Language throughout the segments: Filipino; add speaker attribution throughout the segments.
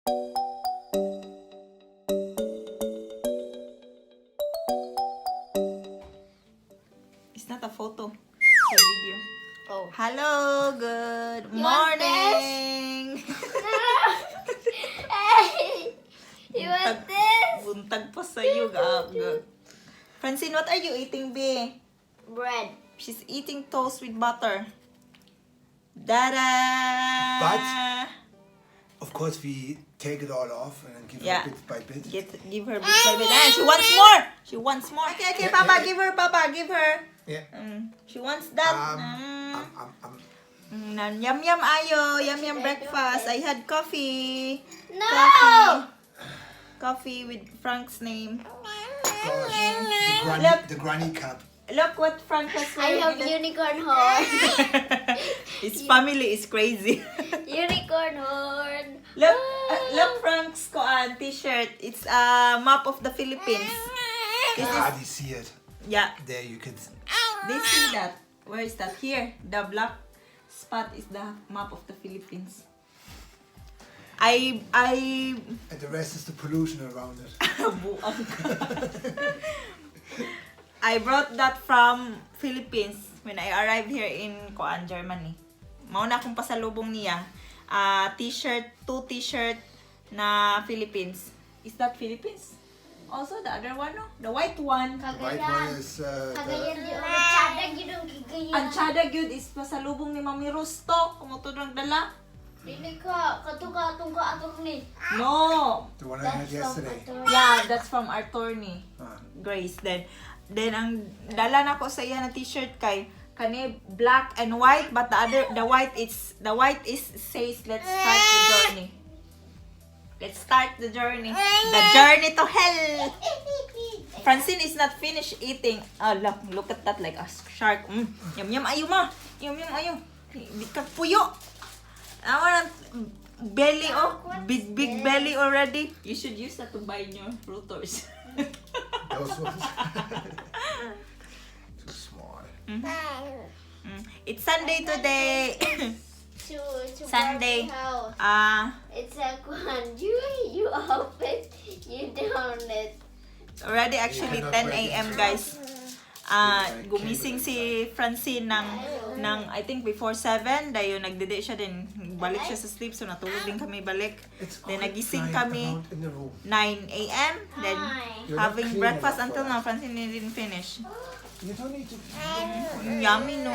Speaker 1: It's not a photo. It's a video.
Speaker 2: Oh.
Speaker 1: Hello, good
Speaker 2: You want
Speaker 1: morning.
Speaker 2: Hey! You want this?
Speaker 1: Buntag pa sa'yo, gaga. Francine, what are you eating, B?
Speaker 2: Bread.
Speaker 1: She's eating toast with butter. Dada!
Speaker 3: But of course we take it all off and then give
Speaker 1: Yeah.
Speaker 3: her bit by bit.
Speaker 1: Give her bit by bit. Ah, she wants more! She wants more. Okay,
Speaker 3: Yeah,
Speaker 1: Papa,
Speaker 3: yeah.
Speaker 1: give her, Papa, give her.
Speaker 3: Yeah.
Speaker 1: She wants that. Yum yum ayo, yum yum breakfast. I had coffee.
Speaker 2: No!
Speaker 1: Coffee with Frank's name.
Speaker 3: Gosh,
Speaker 1: Look.
Speaker 3: the granny cup.
Speaker 1: Look what Frank has
Speaker 2: I have
Speaker 1: wearing.
Speaker 2: unicorn horn.
Speaker 1: His family is crazy.
Speaker 2: Unicorn horn.
Speaker 1: Look Frank's koan t-shirt. It's a map of the Philippines. This is
Speaker 3: You see it.
Speaker 1: yeah.
Speaker 3: There you can.
Speaker 1: They see that. Where is that? Here. The black spot is the map of the Philippines. I
Speaker 3: And the rest is the pollution around it.
Speaker 1: Buang ka. I brought that from Philippines when I arrived here in Koan, Germany. Mauna akong pasalubong niya. T-shirt, 2 t-shirt na Philippines. Is that Philippines? Also, the other one, no? The white one.
Speaker 3: The white one is
Speaker 2: Kagayan
Speaker 3: the,
Speaker 2: di orang cadag yun ang kagayan.
Speaker 1: Ang tsada gyud is pasalubong ni Mami Rusto. Kumutod ng dala.
Speaker 2: Dili ka, atong ni.
Speaker 1: No!
Speaker 3: the one I had yesterday.
Speaker 1: Yeah, that's from our attorney.
Speaker 3: Ah.
Speaker 1: Grace. Then ang dala na ko sa iya na t-shirt kay kani black and white, but the white is says let's start the journey. Let's start the journey. The journey to hell. Francine is not finished eating. Oh, look at that like a shark. Yum yum ayo ma. Yum yum ayo. Di ka puyo. I want belly big belly already. You should use that to bind your routers.
Speaker 3: Those ones. Too small.
Speaker 1: It's Sunday today.
Speaker 2: To
Speaker 1: Sunday.
Speaker 2: Barbie house. It's a one. You open, you down it.
Speaker 1: Already actually 10 a.m. guys. Gumising si Francine ng I think before 7. Dayo nagdede siya din. Balik siya sa sleep so natulog din kami balik.
Speaker 3: It's
Speaker 1: Then
Speaker 3: quite
Speaker 1: nagising
Speaker 3: flying
Speaker 1: kami
Speaker 3: around in the room.
Speaker 1: 9 a.m. Then
Speaker 3: You're not
Speaker 1: having
Speaker 3: clean
Speaker 1: breakfast
Speaker 3: enough
Speaker 1: until
Speaker 3: for
Speaker 1: now.
Speaker 3: that.
Speaker 1: Francine didn't finish.
Speaker 3: You don't need to.
Speaker 1: Yummy no?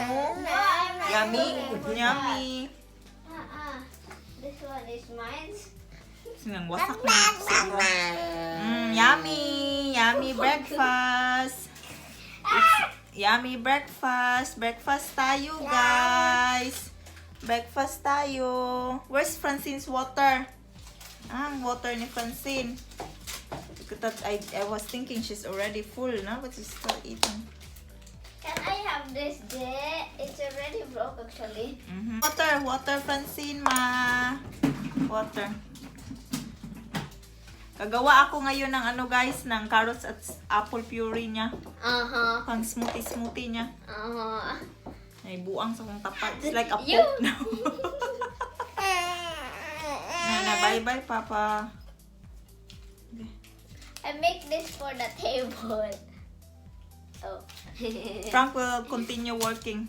Speaker 1: Yummy. Yummy.
Speaker 2: This one is mine.
Speaker 1: Sinang wasak na. Yummy. Yummy breakfast. Yummy breakfast. Breakfast tayo, guys. Breakfast tayo. Where's Francine's water? Ang water ni Francine. Look at that. I was thinking she's already full, no? But she's still eating.
Speaker 2: Can I have this day? It's already broke actually.
Speaker 1: Water, Francine, ma. Water. Kagawa ako ngayon ng ano guys, ng carrots at apple puree niya. Pang smoothie niya. Ay, buang sa kong tapat. It's like a
Speaker 2: You.
Speaker 1: poke now. Nana, bye-bye, Papa.
Speaker 2: I make this for the table. Oh.
Speaker 1: Frank will continue working.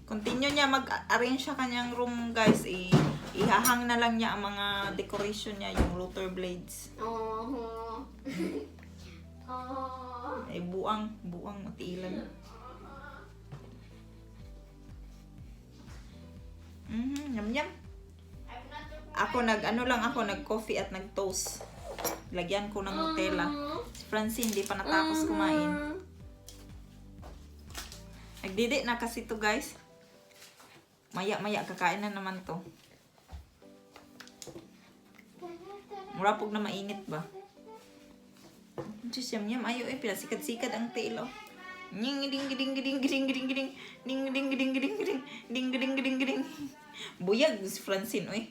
Speaker 1: Continue niya mag-arrange sa kanyang room, guys. Ihahang na lang niya ang mga decoration niya, yung router blades. Ay, buang matiilan. Yum yum. Ako nag-coffee at nag-toast. Lagyan ko ng Nutella. Si Francine, di pa natapos kumain. Nagdidi na kasi to guys. Maya-maya kakain na naman to. Murapog na mainit ba? Diyos yam yam. Ayaw pila sikad-sikad ang tail oh. Ning ding ding ding ding ding ding ding ding ding ding ding ding ding ding ding ding. Buyag si Francine oy.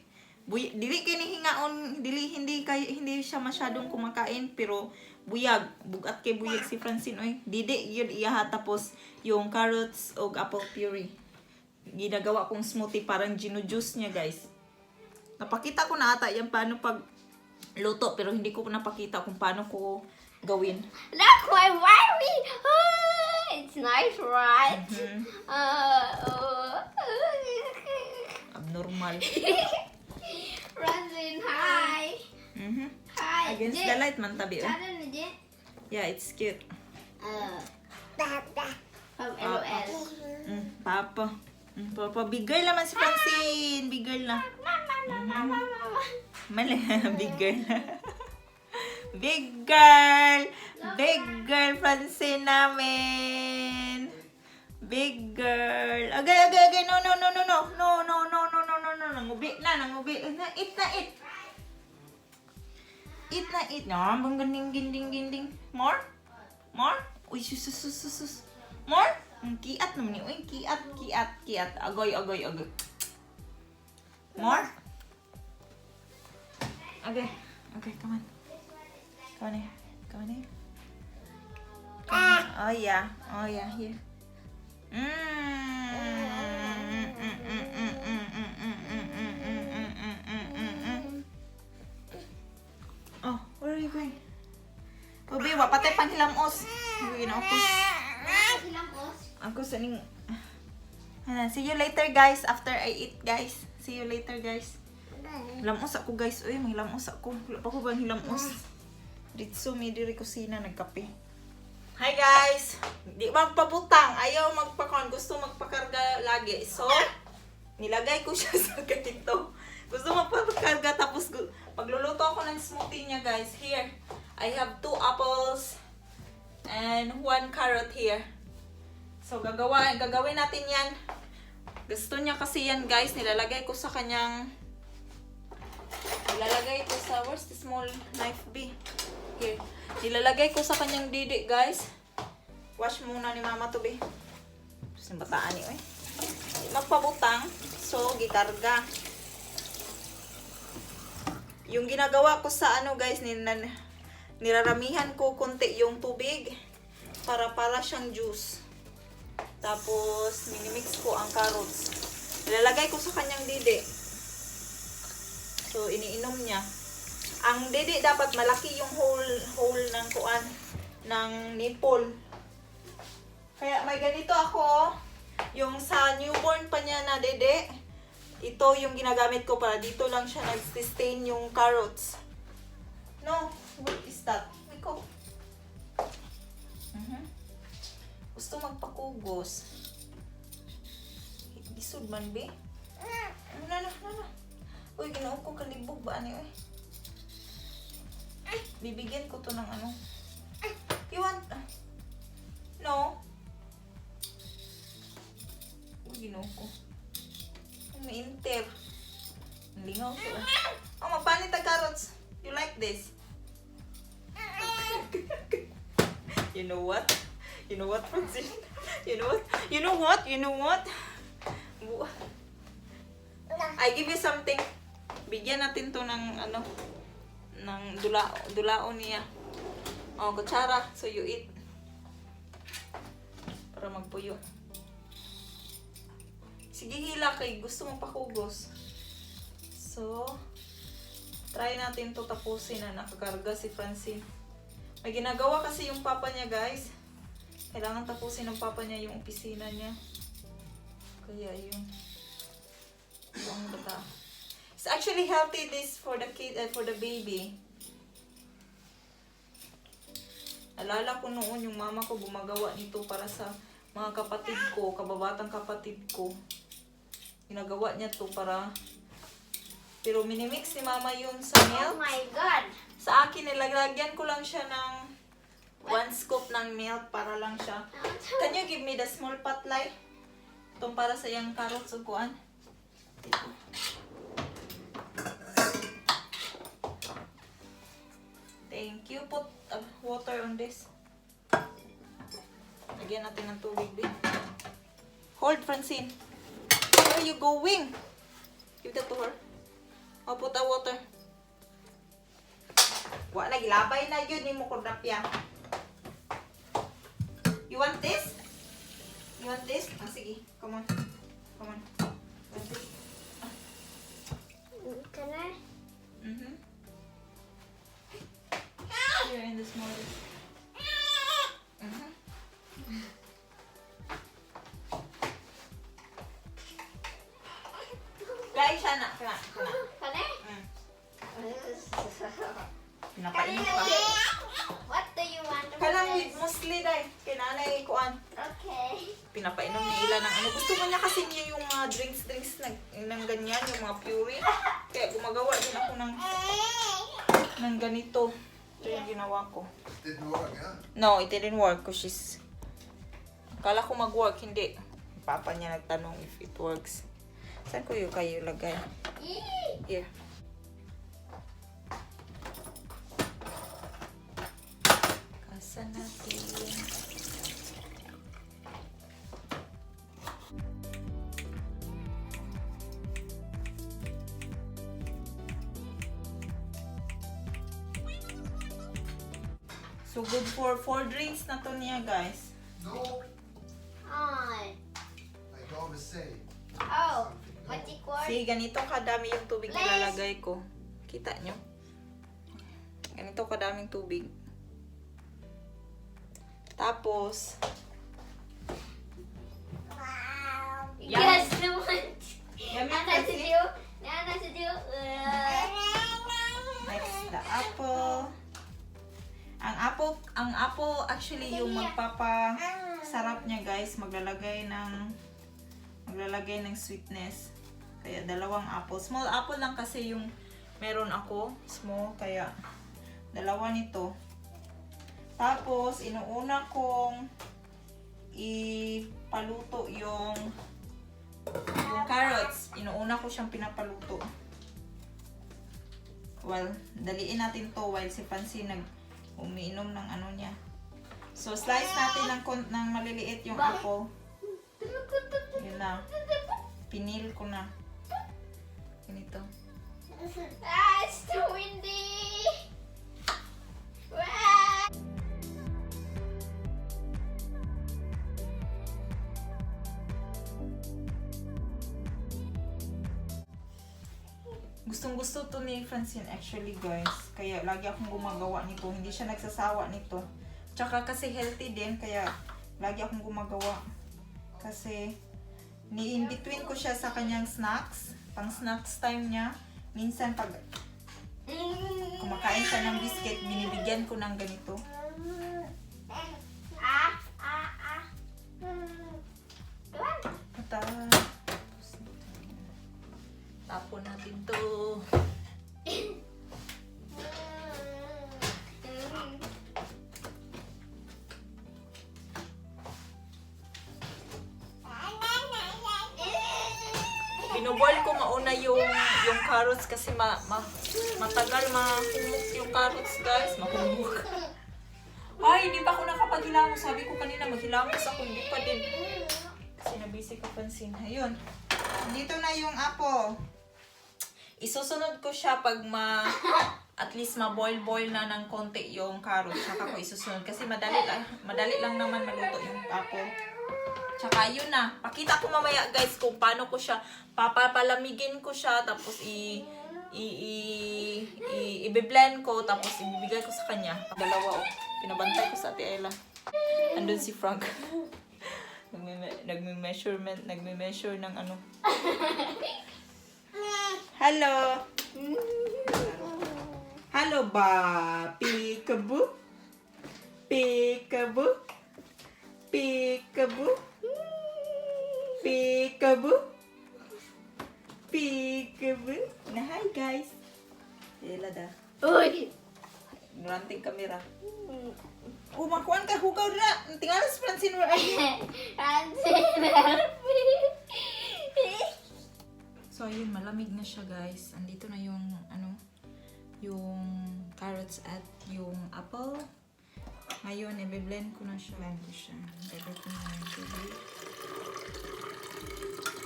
Speaker 1: Dili kay ni hingaon, hindi siya masyadong kumakain pero buyag, bugat kay buyag si Francine oy. Didi yun iya tapos yung carrots o apple puree. Ginagawa kong smoothie parang gino-juice niya guys. Napakita ko na ata yan paano pag luto, pero hindi ko napakita kung paano ko gawin.
Speaker 2: Look, my Barbie! Ah, it's nice, right?
Speaker 1: Abnormal.
Speaker 2: Francine, hi! Hi!
Speaker 1: Against the light man tabi. Oh.
Speaker 2: Cara na, Jen?
Speaker 1: Yeah, it's cute.
Speaker 2: From LOL.
Speaker 1: Papa. Papa, big girl naman si Francine. Big girl na. Mali, big girl. Big girl! Big girl, Francine namin. Big girl. Agay. No. Nangubi na. Eat. Eat. No, bang ginding. More? Uy, sus. More? Kiat naman yun. Uy, kiat. Agoy. More? Okay, come on. Come on here. Oh yeah, here. Oh, where are you going? Ubi, wapatay panghilamos. Ako sa ning... See you later, guys. After I eat, guys. See you later, guys. Hilamos ako, guys. Uy, may hilamos ako. Wala pa ko bang hilamos? Ritsu, may diri kusina, nagkape. Hi, guys. Di magpabutang. Ayaw magpakon. Gusto magpakarga lagi. So, nilagay ko siya sa ganito. Gusto magpakarga. Tapos, magluluto ako ng smoothie niya, guys. Here, I have 2 apples and 1 carrot here. So, gagawin natin yan. Gusto niya kasi yan, guys. Nilalagay ko sa kanyang... Nilalagay ko sa... Where's the small knife be? Here. Nilalagay ko sa kanyang didi, guys. Wash muna ni mama to, be. Tapos yung bataan niyo, eh. Magpabutang. So, gikarga. Yung ginagawa ko sa ano, guys, niraramihan ko konti yung tubig para siyang juice. Tapos, minimix ko ang carrots. Nilalagay ko sa kanyang didi. So, iniinom niya. Ang didi dapat malaki yung hole ng kuan, ng nipple. Kaya may ganito ako. Yung sa newborn pa niya na didi, ito yung ginagamit ko para dito lang siya nag-sustain yung carrots. No, what is that? Iko. Gusto magpakugos. Gisod man, be? No. Uy, ginawa ko kalibog ba? Ano yun? Bibigyan ko to ng ano. You want? No. Uy, ginawa ko. May inter. Lingaw ko. Oh, magpanit ang carrots. You like this? You know what? You know what, Francine? You know what? I give you something. Bigyan natin to ng ano, ng dulaon niya. Oh, kutsara. So you eat. Para magpuyo. Sige, hila kay gusto mong pakugos. So, try natin to tapusin na nakakarga si Francine. May ginagawa kasi yung papa niya, guys. Kailangan tapusin ng papa niya yung opisina niya. Kaya yun. Ang bata. It's actually healthy this for the kid and for the baby. Alala ko noon yung mama ko gumagawa nito para sa mga kapatid ko, kababatang kapatid ko. Ginagawa niya to para... Pero minimix ni mama yun sa milk.
Speaker 2: Oh my God!
Speaker 1: Sa akin, nilagyan ko lang siya ng 1 scoop ng milk para lang siya. Can you give me the small pot, Lai? Itong para sa yung carrots o kuan. Thank you. Put water on this. Lagyan natin ng tubig, babe. Hold, Francine. Where are you going? Give that to her. Oh, put the water. Wala, gilabay na yun. Hindi mo kordapya. You want this? You want this? Ah, sige. Come on. Want this?
Speaker 2: Can
Speaker 1: small. Mhm. Kain siya na. Kana.
Speaker 2: Kane?
Speaker 1: Mm. Pinapainom ka.
Speaker 2: What do you want to
Speaker 1: Kanang
Speaker 2: do?
Speaker 1: with musli day. Kinanay kuan.
Speaker 2: Okay.
Speaker 1: Pinapainom ni Ila ng ano. Gusto mo niya kasi niya yung mga drinks ng ganyan, yung mga puree. Kaya gumagawa din ako ng ganito. Ito yung ginawa ko.
Speaker 3: Didn't work, huh?
Speaker 1: No, it didn't work because she's... Akala ko mag-work, hindi. Papa niya nagtanong if it works. Saan ko yung kayo lagay?
Speaker 2: Yee!
Speaker 1: Here. Kasa natin. So good for 4 drinks na to niya, guys.
Speaker 3: No,
Speaker 2: On.
Speaker 3: like I always say.
Speaker 2: Oh, what you call?
Speaker 1: See, ganito kadami yung tubig na lalagay ko. Kita nyo? Ganito kadaming tubig. Tapos,
Speaker 2: You guys know what?
Speaker 1: Yummy,
Speaker 2: Nana
Speaker 1: Francie.
Speaker 2: to do? Nana to do?
Speaker 1: next, the apple. Ang apple actually yung magpapasarap niya, guys. Maglalagay ng sweetness. Kaya 2 apple. Small apple lang kasi yung meron ako. Small, kaya 2 nito. Tapos, inuuna kong ipaluto yung carrots. Inuuna ko siyang pinapaluto. Well, daliin natin to while si Fancy umiinom ng ano niya. So, slice natin ng maliliit yung apple. Yun na. Pinil ko na. Ganito.
Speaker 2: Ah, it's too windy. Wah!
Speaker 1: Gustong-gusto to ni Francine actually, guys. Kaya lagi akong gumagawa nito. Hindi siya nagsasawa nito. Tsaka kasi healthy din, kaya lagi akong gumagawa. Kasi ni-in-between ko siya sa kanyang snacks. Pang snacks time niya. Minsan pag kumakain siya ng biscuit, binibigyan ko ng ganito. Tapon natin to. Binoboil ko mauna yung carrots kasi matagal mahumok yung carrots, guys. Mahumok. Ay, hindi pa ako nakapaghilamos. Sabi ko kanina maghilamos ako, hindi pa din. Kasi nabisi ko pansin. Ayun. Dito na yung apple. Isusunod ko siya pag at least ma-boil na ng konti yung carrots. Saka ko isusunod. Kasi madali lang naman maluto yung apple. Tsaka yun na. Pakita ko mamaya, guys, kung paano ko siya papalamigin ko siya. Tapos i-blend ko. Tapos ibibigay ko sa kanya. 2 Pinabantay ko sa Ate Ella. Andun si Frank. Nagme-measure ng ano. Hello. Hello ba? Peekaboo? Peekaboo? Peekaboo? Peekaboo? Peekaboo? Na hi, guys. Ela da.
Speaker 2: Uy!
Speaker 1: Ranting kamera. Makuan ka, hugaw na. Tingala si Francine. So, ayun, malamig na siya, guys. Andito na yung, yung carrots at yung apple. Ngayon, i-blend ko na siya. Lagay ko na yung tubig.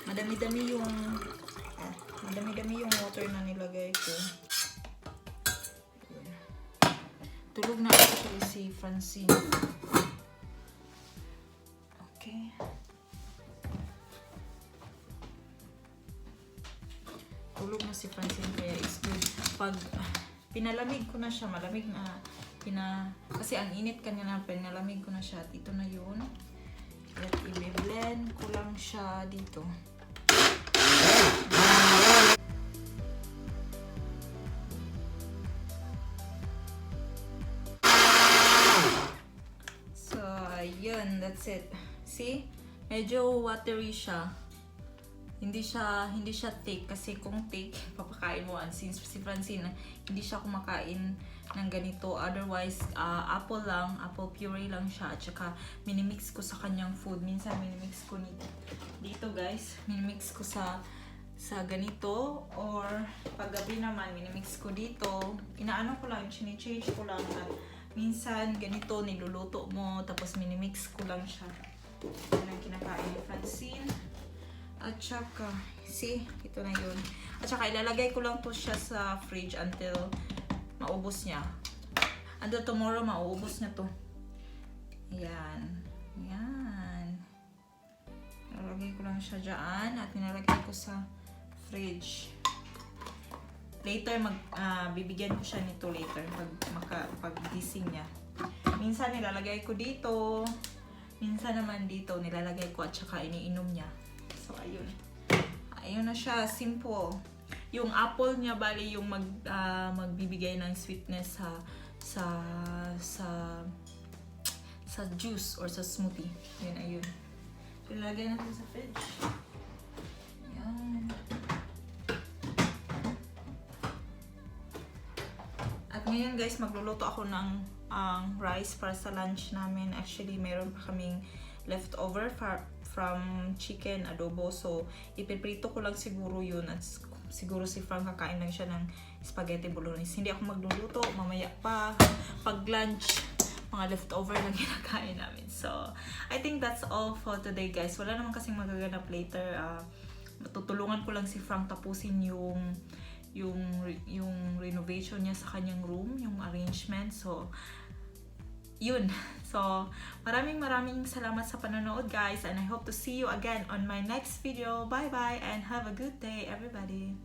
Speaker 1: Madami-dami yung water na nilagay ko. Tulog na actually si Francine. Okay. Tulog na si Francine, kaya it's good. Pag pinalamig ko na siya, malamig na kasi ang init kanina, pinalamig ko na siya. At ito na yun. At i-blend ko lang siya dito. So, ayun, that's it. See? Medyo watery siya. Hindi siya thick kasi kung thick, papakain mo. And since si Francine, hindi siya kumakain ng ganito. Otherwise, apple lang, apple puree lang siya. At saka, minimix ko sa kanyang food. Minsan, minimix ko dito guys. Minimix ko sa ganito. Or, paggabi naman, minimix ko dito. Inaano ko lang, chine-change ko lang. At minsan, ganito, niluluto mo. Tapos, minimix ko lang siya. Yan ang kinakain ni Francine. At saka, see, ito na yun. At saka, ilalagay ko lang to siya sa fridge until maubos niya. Until tomorrow, mauubos niya to. Ayan. Ayan. Ilalagay ko lang siya dyan. At nilalagay ko sa fridge. Later, bibigyan ko siya nito later. Pag gising niya. Minsan, nilalagay ko dito. Minsan naman dito, nilalagay ko at saka iniinom niya. So, ayun. Ayun na siya. Simple. Yung apple niya, bali yung magbibigay ng sweetness sa juice or sa smoothie. Yun, ayun. Ilalagay natin sa fridge. Ayan. At ngayon guys, magluluto ako ng rice para sa lunch namin. Actually, meron pa kaming leftover from chicken adobo. So, ipiprito ko lang siguro yun. At siguro si Frank kakain lang siya ng spaghetti bolognese. Hindi ako magluluto. Mamaya pa. Pag lunch, mga leftover lang kinakain namin. So, I think that's all for today guys. Wala naman kasing magaganap later. Matutulungan ko lang si Frank tapusin yung renovation niya sa kanyang room, yung arrangement. So, yun. So, maraming salamat sa panonood guys, and I hope to see you again on my next video. Bye bye and have a good day everybody.